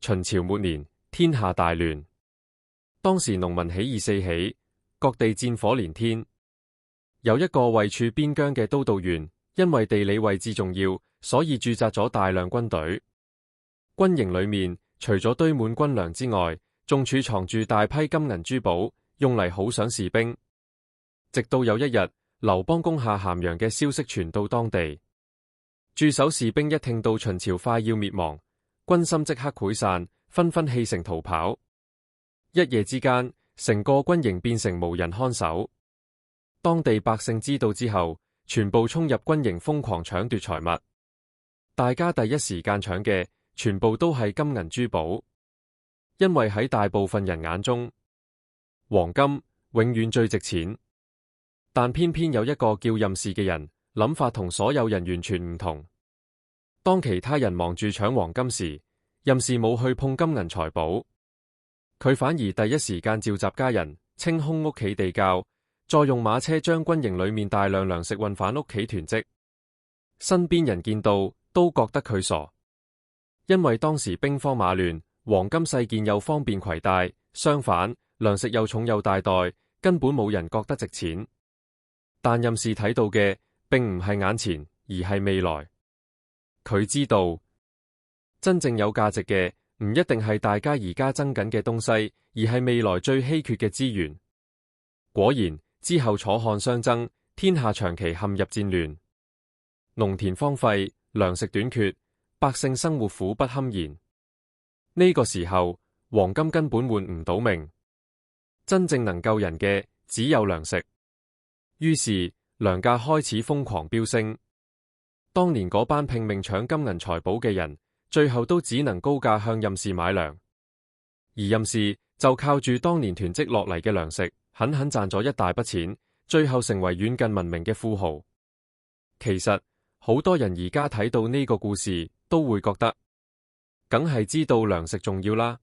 秦朝末年，天下大亂。當時農民起義四起，各地戰火連天。有一個位處邊疆嘅都督縣，因為地理位置重要，所以駐紮咗大量軍隊。軍營裏面除咗堆滿軍糧之外，仲儲藏住大批金銀珠寶，用嚟犒賞士兵。直到有一日，劉邦攻下咸陽嘅消息傳到當地，駐守士兵一聽到秦朝快要滅亡，軍心即刻潰散，紛紛棄城逃跑。一夜之間，成個軍營變成無人看守。當地百姓知道之後，全部衝入軍營瘋狂搶奪財物。大家第一時間搶嘅全部都係金銀珠寶，因為喺大部分人眼中，黃金永遠最值錢。但偏偏有一個叫任氏嘅人，諗法同所有人完全唔同。當其他人忙住搶黃金時，任氏冇去碰金銀財寶，佢反而第一時間召集家人，清空屋企地窖，再用馬車將軍營裏面大量糧食運返屋企囤積。身邊人見到都覺得佢傻，因為當時兵荒馬亂，黃金細件又方便攜帶，相反糧食又重又大袋，根本冇人覺得值錢。但任氏睇到嘅並唔係眼前，而係未來。佢知道真正有價值嘅唔一定係大家而家爭緊嘅東西，而係未來最稀缺嘅資源。果然之後楚漢相爭，天下長期陷入戰亂，農田荒廢，糧食短缺，百姓生活苦不堪言。呢個時候黃金根本換唔到命，真正能救人嘅只有糧食。於是糧價開始瘋狂飆升。當年嗰班拼命搶金銀財寶嘅人，最後都只能高價向任氏買糧，而任氏就靠住當年囤積落嚟嘅糧食，狠狠賺咗一大筆錢，最後成為遠近聞名嘅富豪。其實好多人而家睇到呢個故事，都會覺得梗係知道糧食重要啦。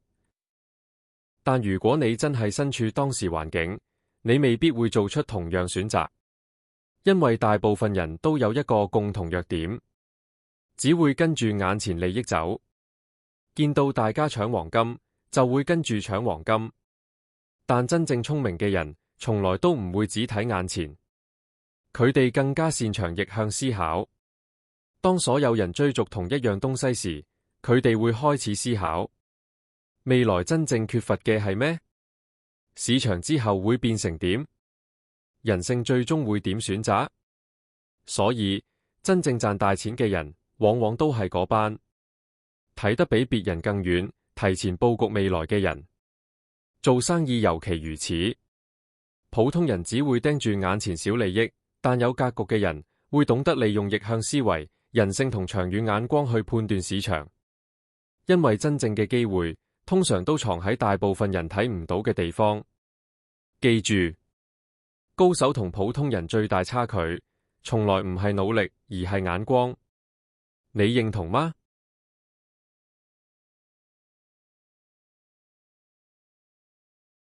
但如果你真係身處當時環境，你未必會做出同樣選擇，因為大部分人都有一個共同弱點，只會跟住眼前利益走。見到大家搶黃金，就會跟住搶黃金。但真正聰明嘅人，從來都唔會只睇眼前，佢哋更加擅長逆向思考。當所有人追逐同一樣東西時，佢哋會開始思考，未來真正缺乏嘅係咩？市場之後會變成點？人性最終會點選擇？所以真正賺大錢嘅人，往往都係嗰班睇得比別人更遠，提前佈局未來嘅人。做生意尤其如此，普通人只會盯住眼前小利益，但有格局嘅人會懂得利用逆向思維、人性同長遠眼光去判斷市場。因為真正嘅機會通常都藏喺大部分人睇唔到嘅地方。記住，高手同普通人最大差距，從來唔係努力，而係眼光。你認同嗎？